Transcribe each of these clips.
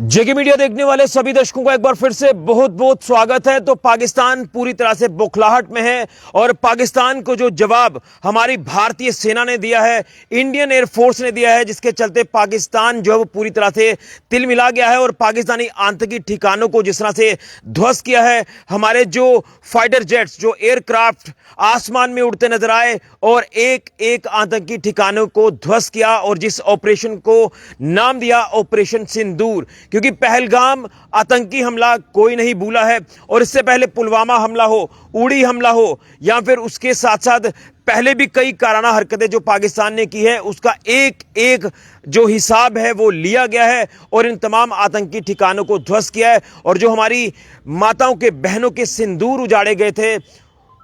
जेके media देखने वाले सभी दर्शकों का एक बार फिर से बहुत बहुत स्वागत है। तो पाकिस्तान पूरी तरह से बौखलाहट में है और पाकिस्तान को जो जवाब हमारी भारतीय सेना ने दिया है, इंडियन एयरफोर्स ने दिया है, जिसके चलते पाकिस्तान जो है वो पूरी तरह से तिलमिला गया है और पाकिस्तानी आतंकी ठिकानों को जिस तरह से ध्वस्त किया है। हमारे जो फाइटर जेट्स, जो एयरक्राफ्ट आसमान में उड़ते नजर आए और एक एक आतंकी ठिकानों को ध्वस्त किया और जिस ऑपरेशन को नाम दिया ऑपरेशन सिंदूर, क्योंकि पहलगाम आतंकी हमला कोई नहीं भूला है और इससे पहले पुलवामा हमला हो, उड़ी हमला हो या फिर उसके साथ साथ पहले भी कई काराना हरकतें जो पाकिस्तान ने की है, उसका एक एक जो हिसाब है वो लिया गया है और इन तमाम आतंकी ठिकानों को ध्वस्त किया है। और जो हमारी माताओं के, बहनों के सिंदूर उजाड़े गए थे,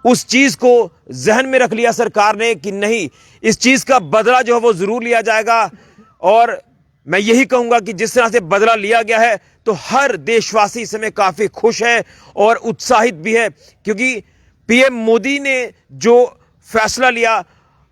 उस चीज को जहन में रख लिया सरकार ने कि नहीं, इस चीज का बदला जो है वो जरूर लिया जाएगा। और मैं यही कहूंगा कि जिस तरह से बदला लिया गया है तो हर देशवासी इस समय काफी खुश है और उत्साहित भी है, क्योंकि पीएम मोदी ने जो फैसला लिया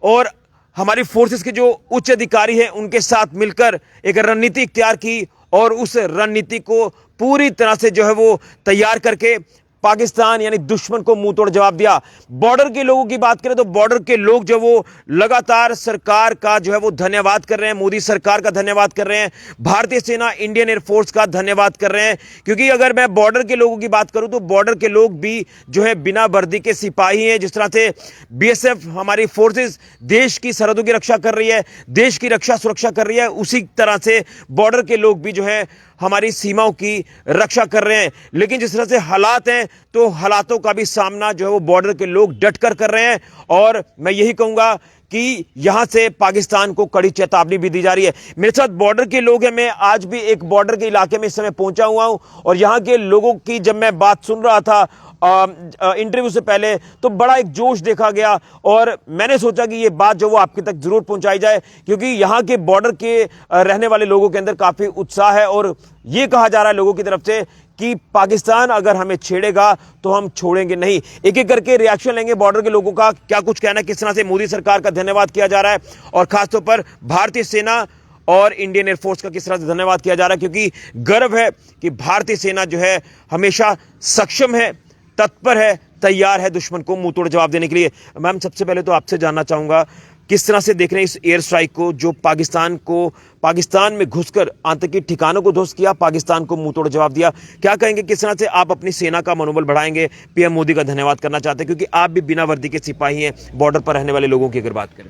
और हमारी फोर्सेस के जो उच्च अधिकारी हैं उनके साथ मिलकर एक रणनीति इख्तियार की और उस रणनीति को पूरी तरह से जो है वो तैयार करके पाकिस्तान यानी दुश्मन को मुंह तोड़ जवाब दिया। बॉर्डर के लोगों की बात करें तो बॉर्डर के लोग जो वो लगातार सरकार का जो है वो धन्यवाद कर रहे हैं, मोदी सरकार का धन्यवाद कर रहे हैं, भारतीय सेना, इंडियन एयरफोर्स का धन्यवाद कर रहे हैं। क्योंकि अगर मैं बॉर्डर के लोगों की बात करूं तो बॉर्डर के लोग भी जो है बिना वर्दी के सिपाही हैं। जिस तरह से बीएसएफ हमारी फोर्सेस देश की सरहदों की रक्षा कर रही है, देश की रक्षा सुरक्षा कर रही है, उसी तरह से बॉर्डर के लोग भी जो है हमारी सीमाओं की रक्षा कर रहे हैं। लेकिन जिस तरह से हालात हैं तो हालातों का भी सामना जो है वो बॉर्डर के लोग डटकर कर रहे हैं और मैं यही कहूंगा कि यहां से पाकिस्तान को कड़ी चेतावनी भी दी जा रही है। मेरे साथ बॉर्डर के लोग हैं, मैं आज भी एक बॉर्डर के इलाके में इस समय पहुंचा हुआ हूं और यहां के लोगों की जब मैं बात सुन रहा था इंटरव्यू से पहले तो बड़ा एक जोश देखा गया और मैंने सोचा कि ये बात जो वो आपके तक जरूर पहुंचाई जाए, क्योंकि यहां के बॉर्डर के रहने वाले लोगों के अंदर काफी उत्साह है और ये कहा जा रहा है लोगों की तरफ से कि पाकिस्तान अगर हमें छेड़ेगा तो हम छोड़ेंगे नहीं। एक एक करके रिएक्शन लेंगे बॉर्डर के लोगों का, क्या कुछ कहना है, किस तरह से मोदी सरकार का धन्यवाद किया जा रहा है और खासतौर पर भारतीय सेना और इंडियन एयरफोर्स का किस तरह से धन्यवाद किया जा रहा है, क्योंकि गर्व है कि भारतीय सेना जो है हमेशा सक्षम है, तत्पर है, तैयार है दुश्मन को मुंह तोड़ जवाब देने के लिए। मैम, सबसे पहले तो आपसे जानना चाहूंगा किस तरह से देख रहे हैं इस एयर स्ट्राइक को जो पाकिस्तान में घुसकर आतंकी ठिकानों को ध्वस्त किया, पाकिस्तान को मुंह तोड़ जवाब दिया। क्या कहेंगे, किस तरह से आप अपनी सेना का मनोबल बढ़ाएंगे? पीएम मोदी का धन्यवाद करना चाहते हैं क्योंकि आप भी बिना वर्दी के सिपाही हैं। बॉर्डर पर रहने वाले लोगों की अगर बात करें,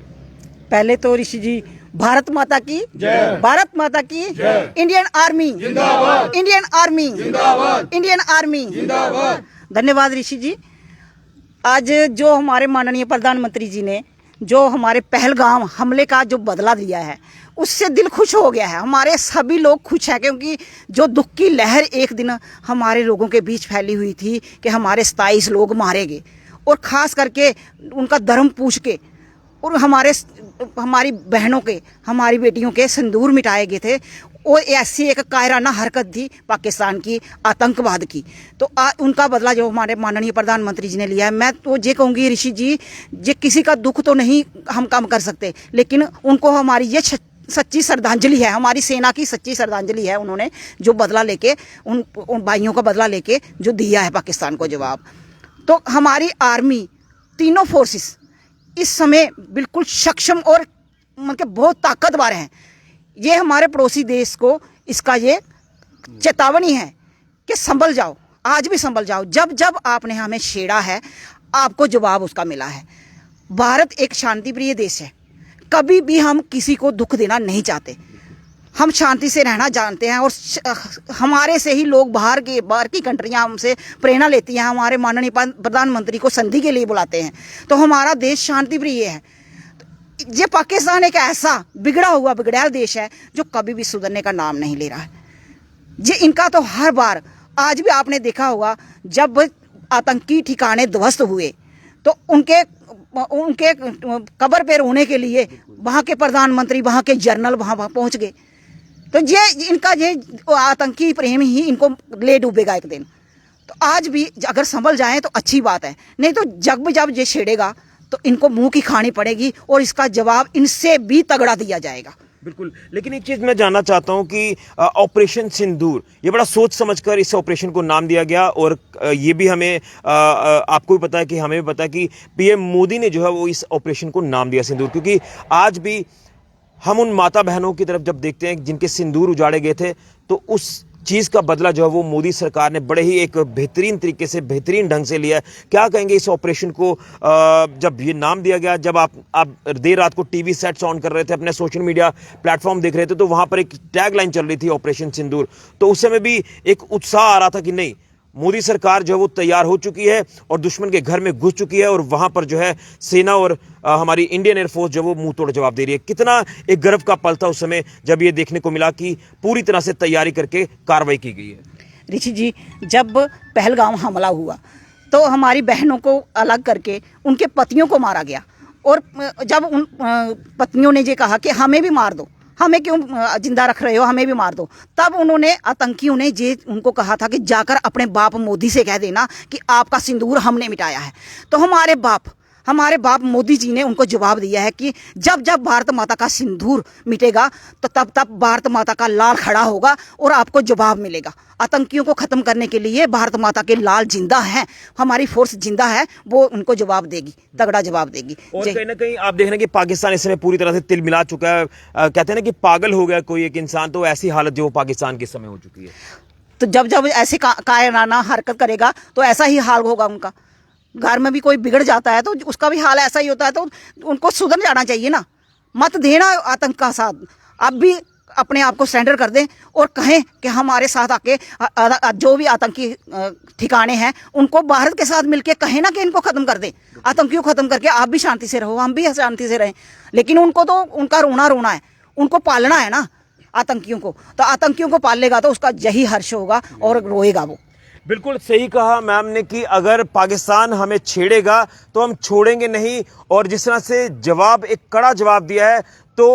पहले तो ऋषि जी भारत माता की जय, भारत माता की जय, इंडियन आर्मी जिंदाबाद, इंडियन आर्मी जिंदाबाद, इंडियन आर्मी जिंदाबाद। धन्यवाद ऋषि जी। आज जो हमारे माननीय प्रधानमंत्री जी ने जो हमारे पहलगाम हमले का जो बदला दिया है उससे दिल खुश हो गया है। हमारे सभी लोग खुश हैं क्योंकि जो दुख की लहर एक दिन हमारे लोगों के बीच फैली हुई थी कि हमारे 27 लोग मारे गए और ख़ास करके उनका धर्म पूछ के और हमारी बहनों के, हमारी बेटियों के सिंदूर मिटाए गए थे। और ऐसी एक कायराना हरकत थी पाकिस्तान की, आतंकवाद की। तो उनका बदला जो हमारे माननीय प्रधानमंत्री जी ने लिया है, मैं तो ये कहूँगी ऋषि जी, ये किसी का दुख तो नहीं हम कम कर सकते, लेकिन उनको हमारी ये सच्ची श्रद्धांजलि है, हमारी सेना की सच्ची श्रद्धांजलि है। उन्होंने जो बदला लेके उन भाइयों का बदला लेके जो दिया है पाकिस्तान को जवाब। तो हमारी आर्मी, तीनों फोर्सेस इस समय बिल्कुल सक्षम और मतलब बहुत ताकतवर हैं। ये हमारे पड़ोसी देश को इसका ये चेतावनी है कि संभल जाओ, आज भी संभल जाओ। जब जब आपने हमें छेड़ा है आपको जवाब उसका मिला है। भारत एक शांतिप्रिय देश है, कभी भी हम किसी को दुख देना नहीं चाहते, हम शांति से रहना जानते हैं और हमारे से ही लोग बाहर की कंट्रियां हमसे प्रेरणा लेती हैं, हमारे माननीय प्रधानमंत्री को संधि के लिए बुलाते हैं। तो हमारा देश शांतिप्रिय है। ये पाकिस्तान एक ऐसा बिगड़ा हुआ बिगड़ैल देश है जो कभी भी सुधरने का नाम नहीं ले रहा है। ये इनका तो हर बार, आज भी आपने देखा होगा जब आतंकी ठिकाने ध्वस्त हुए तो उनके कब्र पे रोने के लिए वहाँ के प्रधानमंत्री, वहाँ के जनरल वहाँ पहुँच गए। तो ये आतंकी प्रेम ही इनको ले डूबेगा एक दिन। तो आज भी अगर संभल जाएं तो अच्छी बात है, नहीं तो जब ये छेड़ेगा तो इनको मुंह की खानी पड़ेगी और इसका जवाब इनसे भी तगड़ा दिया जाएगा। बिल्कुल, लेकिन एक चीज मैं जानना चाहता हूं कि ऑपरेशन सिंदूर ये बड़ा सोच समझकर इस ऑपरेशन को नाम दिया गया और ये भी हमें आपको भी पता है कि हमें भी पता है कि पीएम मोदी ने जो है वो इस ऑपरेशन को नाम दिया सिंदूर, क्योंकि आज भी हम उन माता बहनों की तरफ जब देखते हैं जिनके सिंदूर उजाड़े गए थे तो उस चीज का बदला जो है वो मोदी सरकार ने बड़े ही एक बेहतरीन तरीके से बेहतरीन ढंग से लिया है। क्या कहेंगे इस ऑपरेशन को जब ये नाम दिया गया, जब आप देर रात को टीवी सेट्स ऑन कर रहे थे, अपने सोशल मीडिया प्लेटफॉर्म देख रहे थे, तो वहां पर एक टैगलाइन चल रही थी ऑपरेशन सिंदूर, तो उस समय भी एक उत्साह आ रहा था कि नहीं मोदी सरकार जो है वो तैयार हो चुकी है और दुश्मन के घर में घुस चुकी है और वहां पर जो है सेना और हमारी इंडियन एयरफोर्स जो वो मुंह तोड़ जवाब दे रही है। कितना एक गर्व का पल था उस समय जब ये देखने को मिला कि पूरी तरह से तैयारी करके कार्रवाई की गई है। ऋषि जी, जब पहलगाम हमला हुआ तो हमारी बहनों को अलग करके उनके पतियों को मारा गया और जब उन पत्नियों ने ये कहा कि हमें भी मार दो, हमें क्यों जिंदा रख रहे हो, हमें भी मार दो, तब उन्होंने आतंकियों ने ये उनको कहा था कि जाकर अपने बाप मोदी से कह देना कि आपका सिंदूर हमने मिटाया है। तो हमारे बाप मोदी जी ने उनको जवाब दिया है कि जब जब भारत माता का सिंदूर मिटेगा तो तब तब भारत माता का लाल खड़ा होगा और आपको जवाब मिलेगा। आतंकियों को खत्म करने के लिए भारत माता के लाल जिंदा हैं, हमारी फोर्स जिंदा है, वो उनको जवाब देगी, तगड़ा जवाब देगी। और कहीं ना कहीं आप देख रहे हैं कि पाकिस्तान इस समय पूरी तरह से तिल मिला चुका है। कहते हैं ना कि पागल हो गया कोई एक इंसान, तो ऐसी हालत जो पाकिस्तान के समय हो चुकी है। तो जब जब ऐसे कायराना हरकत करेगा तो ऐसा ही हाल होगा उनका। घर में भी कोई बिगड़ जाता है तो उसका भी हाल ऐसा ही होता है, तो उनको सुधर जाना चाहिए ना, मत देना आतंक का साथ। अब भी अपने आप को सरेंडर कर दें और कहें कि हमारे साथ आके जो भी आतंकी ठिकाने हैं उनको भारत के साथ मिलके कहें ना कि इनको खत्म कर दें, आतंकियों को खत्म करके आप भी शांति से रहो, हम भी शांति से रहें। लेकिन उनको तो उनका रोना है, उनको पालना है ना आतंकियों को, तो आतंकियों को पाल लेगा तो उसका यही हर्ष होगा और रोएगा वो। बिल्कुल सही कहा मैम ने कि अगर पाकिस्तान हमें छेड़ेगा तो हम छोड़ेंगे नहीं, और जिस तरह से जवाब एक कड़ा जवाब दिया है तो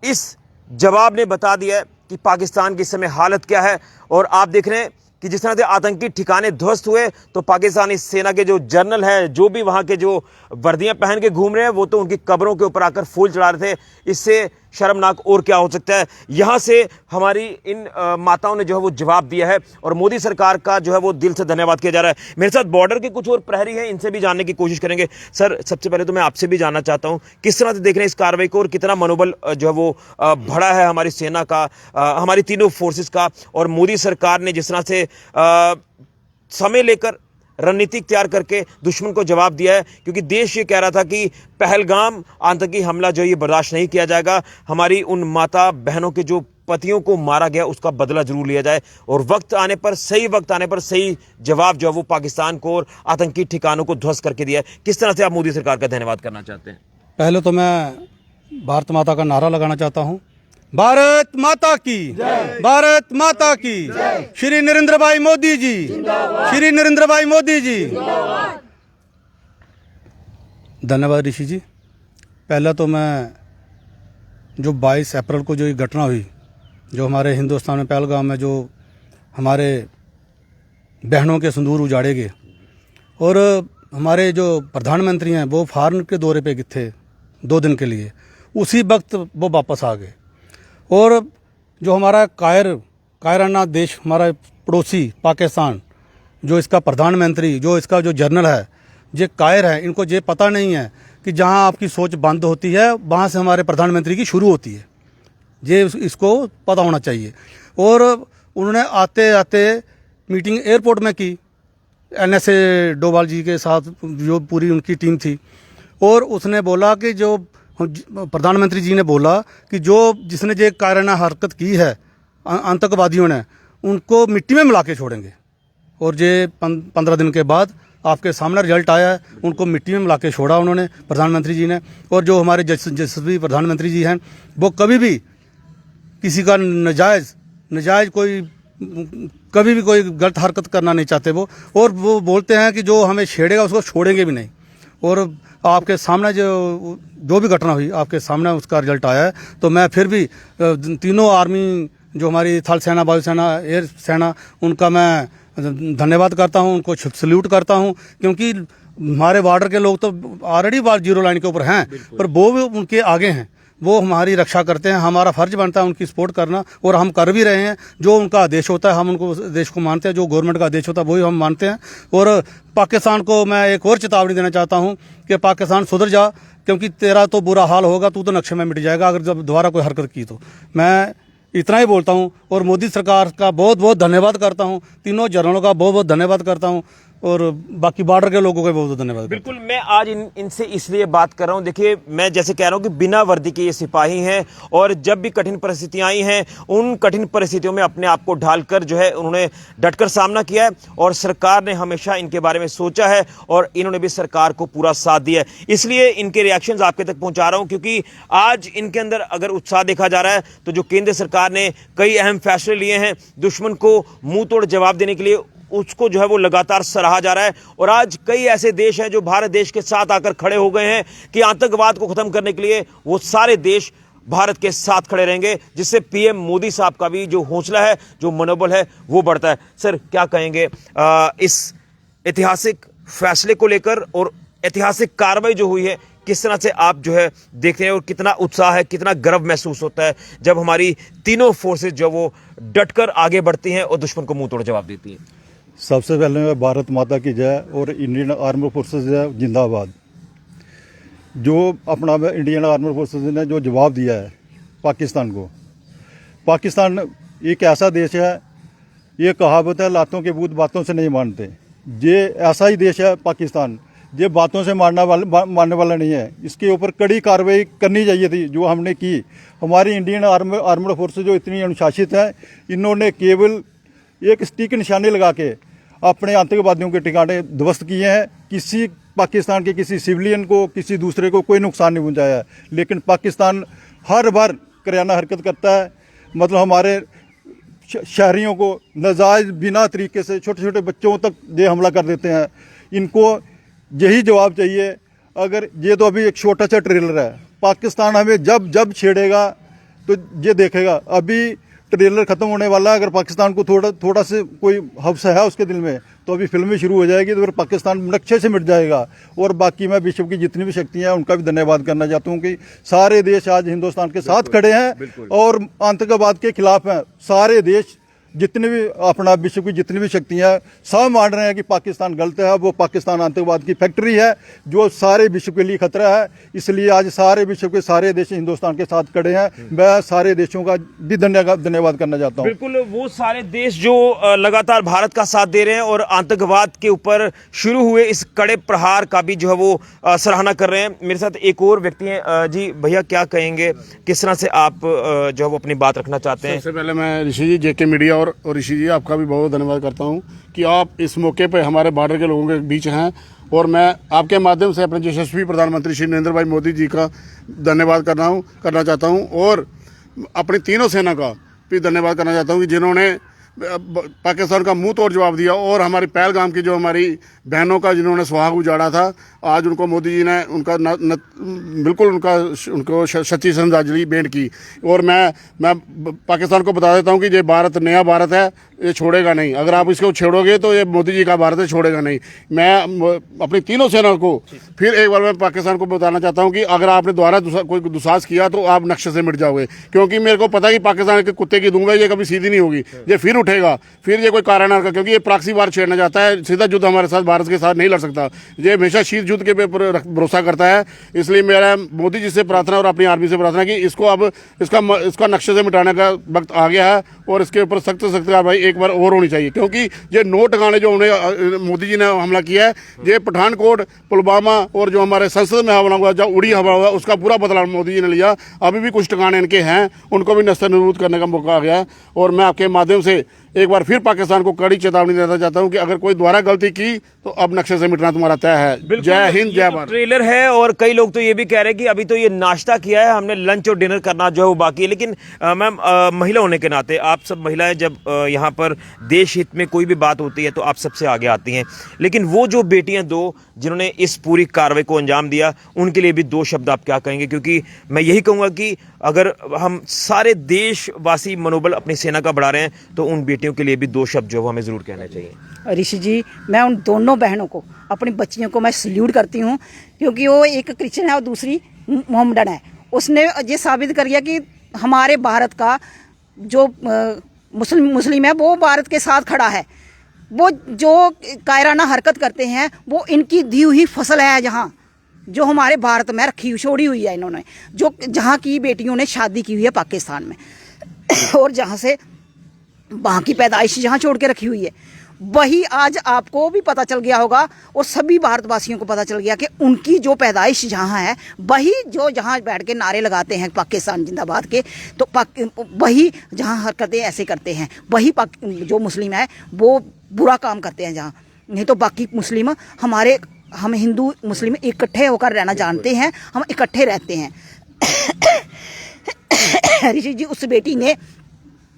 इस जवाब ने बता दिया है कि पाकिस्तान की इस समय हालत क्या है। और आप देख रहे हैं कि जिस तरह से आतंकी ठिकाने ध्वस्त हुए तो पाकिस्तानी सेना के जो जनरल है, जो भी वहां के जो वर्दियां पहन के घूम रहे हैं, वो तो उनकी कब्रों के ऊपर आकर फूल चढ़ा रहे थे। इससे शर्मनाक और क्या हो सकता है। यहां से हमारी इन माताओं ने जो है वो जवाब दिया है और मोदी सरकार का जो है वो दिल से धन्यवाद किया जा रहा है। मेरे साथ बॉर्डर के कुछ और प्रहरी हैं, इनसे भी जानने की कोशिश करेंगे। सर, सबसे पहले तो मैं आपसे भी जानना चाहता हूं किस तरह से देख रहे हैं इस कार्रवाई को और कितना मनोबल जो है वो बढ़ा है हमारी सेना का, हमारी तीनों फोर्सेस का, और मोदी सरकार ने जिस तरह से समय लेकर रणनीतिक तैयार करके दुश्मन को जवाब दिया है, क्योंकि देश ये कह रहा था कि पहलगाम आतंकी हमला जो ये बर्दाश्त नहीं किया जाएगा, हमारी उन माता बहनों के जो पतियों को मारा गया उसका बदला जरूर लिया जाए, और वक्त आने पर सही जवाब जो है वो पाकिस्तान को और आतंकी ठिकानों को ध्वस्त करके दिया है। किस तरह से आप मोदी सरकार का धन्यवाद करना चाहते हैं? पहले तो मैं भारत माता का नारा लगाना चाहता हूँ, भारत माता की, भारत माता की, श्री नरेंद्र भाई मोदी जी, श्री नरेंद्र भाई मोदी जी। धन्यवाद ऋषि जी। पहला तो मैं जो 22 अप्रैल को जो ये घटना हुई, जो हमारे हिंदुस्तान में पहलगाम में जो हमारे बहनों के सिंदूर उजाड़े गए, और हमारे जो प्रधानमंत्री हैं वो फॉरेन के दौरे पे थे 2 दिन के लिए, उसी वक्त वो वापस आ गए। और जो हमारा कायराना देश, हमारा पड़ोसी पाकिस्तान, जो इसका प्रधानमंत्री, जो इसका जो जनरल है, ये कायर है। इनको ये पता नहीं है कि जहां आपकी सोच बंद होती है वहां से हमारे प्रधानमंत्री की शुरू होती है। ये इसको पता होना चाहिए। और उन्होंने आते आते मीटिंग एयरपोर्ट में की NSA डोभाल जी के साथ, जो पूरी उनकी टीम थी, और उसने बोला कि जो प्रधानमंत्री जी ने बोला कि जिसने ये कायराना हरकत की है आतंकवादियों ने, उनको मिट्टी में मिला के छोड़ेंगे। और ये 15 दिन के बाद आपके सामने रिजल्ट आया है, उनको मिट्टी में मिला के छोड़ा उन्होंने, प्रधानमंत्री जी ने। और जो हमारे यशस्वी प्रधानमंत्री जी हैं, वो कभी भी किसी का नजायज़ कोई कभी भी कोई गलत हरकत करना नहीं चाहते वो। और वो बोलते हैं कि जो हमें छेड़ेगा उसको छोड़ेंगे भी नहीं। और आपके सामने जो भी घटना हुई आपके सामने उसका रिजल्ट आया है। तो मैं फिर भी तीनों आर्मी, जो हमारी थल सेना, वायुसेना, एयर सेना, उनका मैं धन्यवाद करता हूं, उनको सल्यूट करता हूं, क्योंकि हमारे बॉर्डर के लोग तो ऑलरेडी 0 लाइन के ऊपर हैं, पर वो भी उनके आगे हैं। वो हमारी रक्षा करते हैं, हमारा फर्ज बनता है उनकी सपोर्ट करना, और हम कर भी रहे हैं। जो उनका आदेश होता है हम उनको देश को मानते हैं, जो गवर्नमेंट का आदेश होता है वही हम मानते हैं। और पाकिस्तान को मैं एक और चेतावनी देना चाहता हूँ कि पाकिस्तान सुधर जा, क्योंकि तेरा तो बुरा हाल होगा, तू तो नक्शे में मिट जाएगा अगर जब दोबारा कोई हरकत की तो। मैं इतना ही बोलता हूँ और मोदी सरकार का बहुत बहुत धन्यवाद करता हूँ, तीनों जनरलों का बहुत बहुत धन्यवाद करता हूँ, और बाकी बॉर्डर के लोगों का बहुत बहुत धन्यवाद। बिल्कुल, मैं आज इनसे इसलिए बात कर रहा हूं। देखिए, मैं जैसे कह रहा हूं कि बिना वर्दी के ये सिपाही हैं, और जब भी कठिन परिस्थितियां आई हैं उन कठिन परिस्थितियों में अपने आप को ढालकर जो है उन्होंने डटकर सामना किया है, और सरकार ने हमेशा इनके बारे में सोचा है और इन्होंने भी सरकार को पूरा साथ दिया है। इसलिए इनके रिएक्शंस आपके तक पहुंचा रहा हूं, क्योंकि आज इनके अंदर अगर उत्साह देखा जा रहा है तो जो केंद्र सरकार ने कई अहम फैसले लिए हैं दुश्मन को मुंह तोड़ जवाब देने के लिए, उसको जो है वो लगातार सराहा जा रहा है। और आज कई ऐसे देश हैं जो भारत देश के साथ आकर खड़े हो गए हैं कि आतंकवाद को खत्म करने के लिए वो सारे देश भारत के साथ खड़े रहेंगे, जिससे पीएम मोदी साहब का भी जो हौसला है, जो मनोबल है, वो बढ़ता है। सर, क्या कहेंगे इस ऐतिहासिक फैसले को लेकर, और ऐतिहासिक कार्रवाई जो हुई है किस तरह से आप जो है देखते हैं, और कितना उत्साह है, कितना गर्व महसूस होता है जब हमारी तीनों फोर्सेज जो वो डटकर आगे बढ़ती हैं और दुश्मन को मुंह तोड़ जवाब देती हैं? सबसे पहले भारत माता की जय और इंडियन आर्मी फोर्सेस जिंदाबाद। जो अपना इंडियन आर्मी फोर्सेस ने जो जवाब दिया है पाकिस्तान को, पाकिस्तान एक ऐसा देश है, ये कहावत है लातों के भूत बातों से नहीं मानते, ये ऐसा ही देश है पाकिस्तान, ये बातों से मानने वाला नहीं है। इसके ऊपर कड़ी कार्रवाई करनी चाहिए थी जो हमने की। हमारी इंडियन आर्मड फोर्सेज जो इतनी अनुशासित है, इन्होंने केवल एक स्टिक निशाने लगा के अपने आतंकवादियों के ठिकाने ध्वस्त किए हैं। किसी पाकिस्तान के किसी सिविलियन को, किसी दूसरे को कोई नुकसान नहीं पहुंचाया है। लेकिन पाकिस्तान हर बार कराना हरकत करता है, मतलब हमारे शहरियों को नाजायज बिना तरीके से, छोटे छोटे बच्चों तक ये हमला कर देते हैं। इनको यही जवाब चाहिए। अगर ये तो अभी एक छोटा सा ट्रेलर है, पाकिस्तान हमें जब जब छेड़ेगा तो ये देखेगा। अभी ट्रेलर खत्म होने वाला है, अगर पाकिस्तान को थोड़ा से कोई हफ्स है उसके दिल में, तो अभी फिल्में शुरू हो जाएगी, तो फिर पाकिस्तान नक्शे से मिट जाएगा। और बाकी मैं विश्व की जितनी भी शक्तियां हैं उनका भी धन्यवाद करना चाहता हूं कि सारे देश आज हिंदुस्तान के साथ खड़े हैं और आतंकवाद के खिलाफ हैं। सारे देश, जितने भी अपना विश्व की जितनी भी शक्तियां सब मान रहे हैं कि पाकिस्तान गलत है, वो पाकिस्तान आतंकवाद की फैक्ट्री है जो सारे विश्व के लिए खतरा है। इसलिए आज सारे विश्व के सारे देश हिंदुस्तान के साथ खड़े हैं। मैं सारे देशों का भी धन्यवाद करना चाहता हूं। बिल्कुल, वो सारे देश जो लगातार भारत का साथ दे रहे हैं और आतंकवाद के ऊपर शुरू हुए इस कड़े प्रहार का भी जो है वो सराहना कर रहे हैं। मेरे साथ एक और व्यक्ति हैं। जी भैया, क्या कहेंगे, किस तरह से आप जो है वो अपनी बात रखना चाहते हैं? सबसे पहले मैं ऋषि जी, जेके मीडिया और ऋषि जी, आपका भी बहुत धन्यवाद करता हूं कि आप इस मौके पे हमारे बॉर्डर के लोगों के बीच हैं। और मैं आपके माध्यम से अपने यशस्वी प्रधानमंत्री श्री नरेंद्र भाई मोदी जी का धन्यवाद करना चाहता हूं, और अपनी तीनों सेना का भी धन्यवाद करना चाहता हूं कि जिन्होंने पाकिस्तान का मुंह तोड़ जवाब दिया, और हमारी पहलगाम की जो हमारी बहनों का जिन्होंने सुहाग उजाड़ा था, आज उनको मोदी जी ने बिल्कुल उनको सच्ची श्रद्धांजलि भेंट की। और मैं पाकिस्तान को बता देता हूं कि ये भारत नया भारत है, ये छोड़ेगा नहीं। अगर आप इसको छेड़ोगे तो ये मोदी जी का भारत है, छोड़ेगा नहीं। मैं अपनी तीनों सेना को फिर एक बार मैं पाकिस्तान को बताना चाहता हूं कि अगर आपने दोबारा कोई दुसाहस किया तो आप नक्शे से मिट जाओगे, क्योंकि मेरे को पता है कि पाकिस्तान के कुत्ते की दूंगा ये कभी सीधी नहीं होगी, ये फिर उठेगा, फिर ये कोई कारण का, क्योंकि ये प्रॉक्सी वार छेड़ना चाहता है। सीधा युद्ध हमारे साथ भारत के साथ नहीं लड़ सकता, ये हमेशा शीत युद्ध के ऊपर भरोसा करता है। इसलिए मेरा मोदी जी से प्रार्थना और अपनी आर्मी से प्रार्थना कि इसको अब इसका नक्शे से मिटाने का वक्त आ गया है, और इसके ऊपर सख्त कार्रवाई एक बार और होनी चाहिए। क्योंकि ये 9 ठिकाने जो उन्हें मोदी जी ने हमला किया है, ये पठानकोट, पुलवामा और जो हमारे संसद में हमला हुआ, जो उड़ी हमला हुआ, उसका पूरा बदला मोदी जी ने लिया। अभी भी कुछ ठिकाने इनके हैं, उनको भी नस्तनबूद करने का मौका आ गया है। और मैं आपके माध्यम से एक बार फिर पाकिस्तान को कड़ी चेतावनी देना चाहता हूं कि अगर कोई दोबारा गलती की तो अब नक्शे से मिटना तुम्हारा तय है। जय हिंद, जय भारत। ट्रेलर है, और कई लोग तो ये भी कह रहे हैं कि अभी तो ये नाश्ता किया है, हमने लंच और डिनर करना जो है वो बाकी है। लेकिन मैम, महिला होने के नाते आप सब महिलाएं जब यहाँ पर देश हित में कोई भी बात होती है तो आप सबसे आगे आती हैं, लेकिन वो जो बेटियां दो जिन्होंने इस पूरी कार्रवाई को अंजाम दिया, उनके लिए भी 2 शब्द आप क्या कहेंगे? क्योंकि मैं यही कहूँगा कि अगर हम सारे देशवासी मनोबल अपनी सेना का बढ़ा रहे हैं तो उन बेटियों के लिए भी 2 शब्द जो हमें ज़रूर कहना चाहिए। ऋषि जी, मैं उन दोनों बहनों को, अपनी बच्चियों को मैं सल्यूट करती हूँ, क्योंकि वो एक क्रिश्चियन है और दूसरी मोहम्मडन है। उसने ये साबित कर दिया कि हमारे भारत का जो मुस्लिम है वो भारत के साथ खड़ा है। वो जो कायराना हरकत करते हैं वो इनकी दी हुई फसल है, जहाँ जो हमारे भारत में रखी छोड़ी हुई है इन्होंने, जो जहाँ की बेटियों ने शादी की हुई है पाकिस्तान में और जहाँ से वहाँ की पैदाइश जहाँ छोड़ के रखी हुई है, वही आज आपको भी पता चल गया होगा और सभी भारतवासियों को पता चल गया कि उनकी जो पैदाइश जहाँ है, वही जो जहाँ बैठ के नारे लगाते हैं पाकिस्तान जिंदाबाद के, तो वही जहाँ हरकतें ऐसे करते हैं, वही जो मुस्लिम है वो बुरा काम करते हैं जहाँ। नहीं तो बाकी मुस्लिम हम हिंदू मुस्लिम इकट्ठे होकर रहना जानते हैं, हम इकट्ठे रहते हैं। ऋषि जी, उस बेटी ने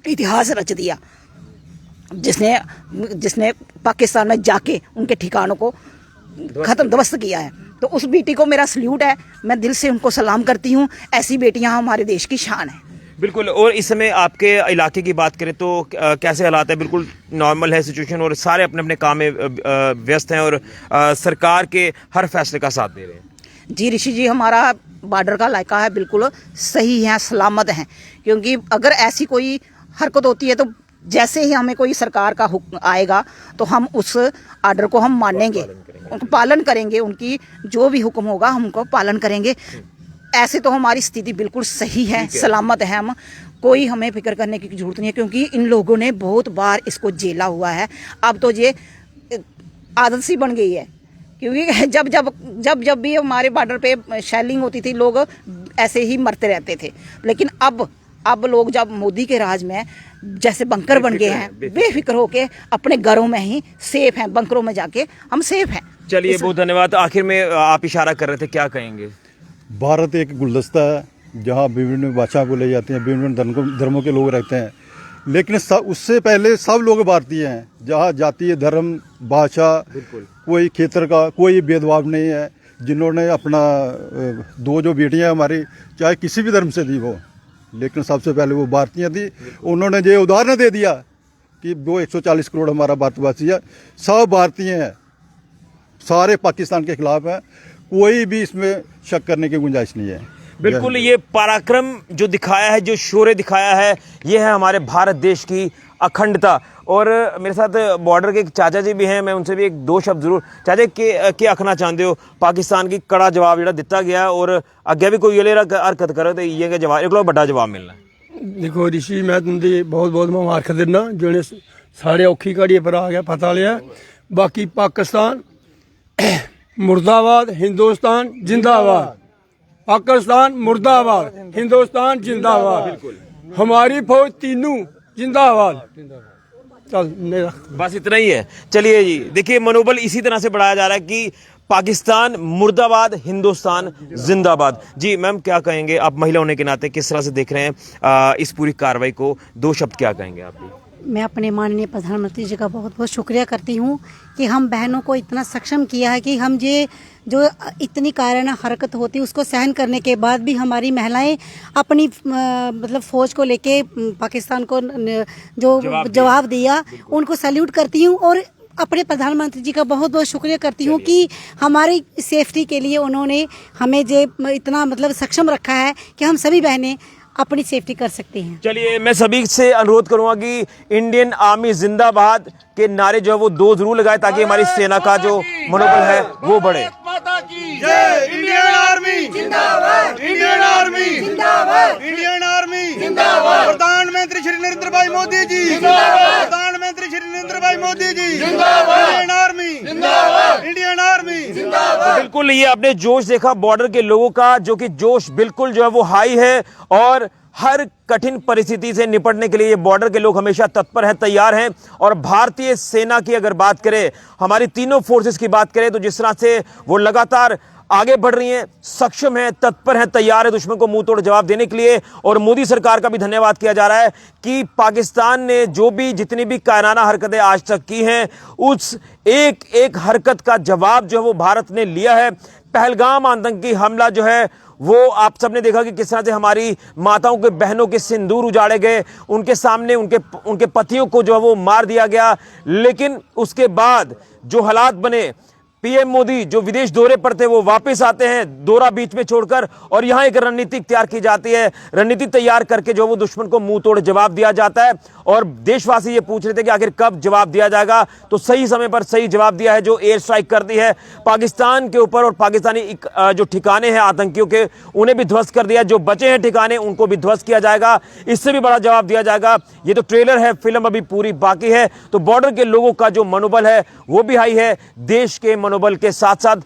इतिहास रच दिया जिसने पाकिस्तान में जाके उनके ठिकानों को ध्वस्त किया है। तो उस बेटी को मेरा सल्यूट है, मैं दिल से उनको सलाम करती हूँ। ऐसी बेटियाँ हमारे देश की शान है। बिल्कुल। और इस समय आपके इलाके की बात करें तो कैसे हालात है? बिल्कुल नॉर्मल है सिचुएशन और सारे अपने अपने काम में व्यस्त हैं और सरकार के हर फैसले का साथ दे रहे हैं। जी ऋषि जी, हमारा बॉर्डर का इलाका है बिल्कुल सही है, सलामत है। क्योंकि अगर ऐसी कोई हरकत होती है तो जैसे ही हमें कोई सरकार का हुक्म आएगा तो हम उस आर्डर को हम मानेंगे, उनको पालन करेंगे, उनकी जो भी हुक्म होगा हम उनको पालन करेंगे। ऐसे तो हमारी स्थिति बिल्कुल सही है, सलामत है। हम कोई हमें फिक्र करने की जरूरत नहीं है, क्योंकि इन लोगों ने बहुत बार इसको झेला हुआ है। अब तो ये आदत सी बन गई है, क्योंकि जब भी हमारे बॉर्डर पे शेलिंग होती थी लोग ऐसे ही मरते रहते थे। लेकिन अब लोग जब मोदी के राज में जैसे बंकर बन गए हैं, बेफिक्र होके अपने घरों में ही सेफ हैं, बंकरों में जाके हम सेफ हैं। चलिए, बहुत धन्यवाद। आखिर में आप इशारा कर रहे थे, क्या कहेंगे? भारत एक गुलदस्ता है जहाँ विभिन्न भाषाएं बोले जाती हैं, विभिन्न धर्मों के लोग रहते हैं, लेकिन उससे पहले सब लोग भारतीय हैं, जहाँ जातीय धर्म भाषा कोई क्षेत्र का कोई भेदभाव नहीं है। जिन्होंने अपना दो जो बेटियां हमारी चाहे किसी भी धर्म से दी वो, लेकिन सबसे पहले वो भारतीय थी। उन्होंने ये उदाहरण दे दिया कि वो 140 करोड़ हमारा भारतवासी है, सब भारतीय हैं, सारे पाकिस्तान के खिलाफ हैं, कोई भी इसमें शक करने की गुंजाइश नहीं है। बिल्कुल, ये पराक्रम जो दिखाया है, जो शौर्य दिखाया है, ये है हमारे भारत देश की अखंडता। और मेरे साथ बॉर्डर के एक चाचा जी भी हैं, मैं उनसे भी एक दो शब्द जरूर। चाचा के आखना चाहते हो? पाकिस्तान की कड़ा जवाब जो दिता गया और अगे भी कोई हरकत करे तो ये जवाब एक बड़ा जवाब मिलना। देखो ऋषि, मैं तुंदी बहुत बहुत मुबारक देना जिन्हें सारे औखी घड़ी पर आ गया पता लिया। बाकी पाकिस्तान मुर्दाबाद, हिंदुस्तान जिंदाबाद। पाकिस्तान मुर्दाबाद, हिंदुस्तान जिंदाबाद। हमारी फौज तीनों जिंदाबाद। चल बस इतना ही है। चलिए जी, देखिए मनोबल इसी तरह से बढ़ाया जा रहा है कि पाकिस्तान मुर्दाबाद, हिंदुस्तान जिंदाबाद। जी मैम, क्या कहेंगे आप महिला होने के नाते, किस तरह से देख रहे हैं इस पूरी कार्रवाई को? दो शब्द क्या कहेंगे आप भी? मैं अपने माननीय प्रधानमंत्री जी का बहुत बहुत शुक्रिया करती हूँ कि हम बहनों को इतना सक्षम किया है कि हम ये जो इतनी कायराना हरकत होती है उसको सहन करने के बाद भी हमारी महिलाएं अपनी मतलब फौज को लेके पाकिस्तान को जो जवाब दिया, उनको सैल्यूट करती हूँ। और अपने प्रधानमंत्री जी का बहुत बहुत शुक्रिया करती हूँ कि हमारी सेफ्टी के लिए उन्होंने हमें जे इतना मतलब सक्षम रखा है कि हम सभी बहनें अपनी सेफ्टी कर सकती हैं। चलिए, मैं सभी से अनुरोध करूंगा कि इंडियन आर्मी जिंदाबाद के नारे जो है वो दो जरूर लगाए, ताकि हमारी सेना का जो मनोबल है वो बढ़े। इंडियन आर्मी जिंदाबाद, इंडियन आर्मी जिंदाबाद, इंडियन आर्मी जिंदाबाद। प्रधानमंत्री श्री नरेंद्र भाई मोदी जी जिंदाबाद, प्रधानमंत्री श्री नरेंद्र भाई मोदी जी जिंदाबाद, इंडियन आर्मी जिंदाबाद, इंडियन आर्मी जिंदाबाद। बिल्कुल, ये आपने जोश देखा बॉर्डर के लोगों का, जो कि जोश बिल्कुल जो है वो हाई है और हर कठिन परिस्थिति से निपटने के लिए ये बॉर्डर के लोग हमेशा तत्पर हैं, तैयार हैं। और भारतीय सेना की अगर बात करें, हमारी तीनों फोर्सेस की बात करें, तो जिस तरह से वो लगातार आगे बढ़ रही हैं, सक्षम हैं, तत्पर हैं, तैयार है दुश्मन को मुंह तोड़ जवाब देने के लिए। और मोदी सरकार का भी धन्यवाद किया जा रहा है कि पाकिस्तान ने जो भी जितनी भी कायराना हरकतें आज तक की हैं, उस एक एक हरकत का जवाब जो है वो भारत ने लिया है। पहलगाम आतंकी हमला जो है वो आप सबने देखा कि किस तरह से हमारी माताओं के बहनों के सिंदूर उजाड़े गए, उनके सामने उनके पतियों को जो है वो मार दिया गया। लेकिन उसके बाद जो हालात बने, पीएम मोदी जो विदेश दौरे पर थे वो वापस आते हैं दौरा बीच में छोड़कर, और यहां एक रणनीति तैयार की जाती है। रणनीति तैयार करके जो वो दुश्मन को मुंह तोड़ जवाब दिया जाता है। और देशवासी ये पूछ रहे थे कि आखिर कब जवाब दिया जाएगा, तो सही समय पर सही जवाब दिया है जो एयर स्ट्राइक कर दी है पाकिस्तान के ऊपर, और पाकिस्तानी जो ठिकाने हैं आतंकियों के उन्हें भी ध्वस्त कर दिया। जो बचे हैं ठिकाने उनको भी ध्वस्त किया जाएगा, इससे भी बड़ा जवाब दिया जाएगा। ये तो ट्रेलर है, फिल्म अभी पूरी बाकी है। तो बॉर्डर के लोगों का जो मनोबल है वो भी हाई है। देश के मनोबल के साथ साथ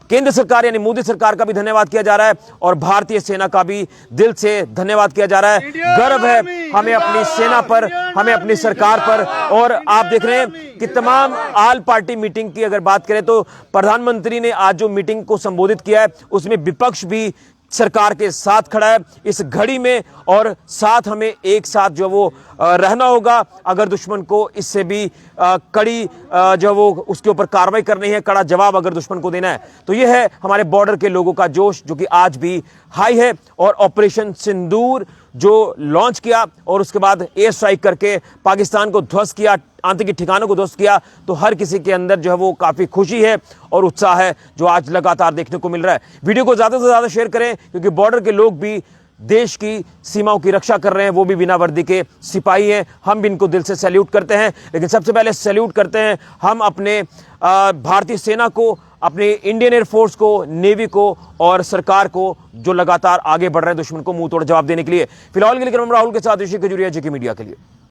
केंद्र सरकार यानी मोदी सरकार का भी धन्यवाद किया जा रहा है, और भारतीय सेना का भी दिल से धन्यवाद किया जा रहा है। गर्व है हमें अपनी सेना पर, हमें अपनी सरकार पर। और आप देख रहे हैं कि तमाम ऑल पार्टी मीटिंग की अगर बात करें तो प्रधानमंत्री ने आज जो मीटिंग को संबोधित किया है उसमें विपक्ष भी सरकार के साथ खड़ा है इस घड़ी में, और साथ हमें एक साथ जो वो रहना होगा। अगर दुश्मन को इससे भी कड़ी जो वो उसके ऊपर कार्रवाई करनी है, कड़ा जवाब अगर दुश्मन को देना है, तो ये है हमारे बॉर्डर के लोगों का जोश जो कि आज भी हाई है। और ऑपरेशन सिंदूर जो लॉन्च किया और उसके बाद एयर स्ट्राइक करके पाकिस्तान को ध्वस्त किया, आतंकी ठिकानों को ध्वस्त किया, तो हर किसी के अंदर जो है वो काफी खुशी है और उत्साह है जो आज लगातार देखने को मिल रहा है। वीडियो को ज्यादा से ज्यादा शेयर करें क्योंकि बॉर्डर के लोग भी देश की सीमाओं की रक्षा कर रहे हैं, वो भी बिना वर्दी के सिपाही हैं। हम भी इनको दिल से सैल्यूट करते हैं, लेकिन सबसे पहले सैल्यूट करते हैं हम अपने भारतीय सेना को, अपने इंडियन एयरफोर्स को, नेवी को और सरकार को जो लगातार आगे बढ़ रहे हैं दुश्मन को मुंह तोड़ जवाब देने के लिए। फिलहाल के लिए राहुल के साथ ऋषि खजूरिया जी की मीडिया के लिए।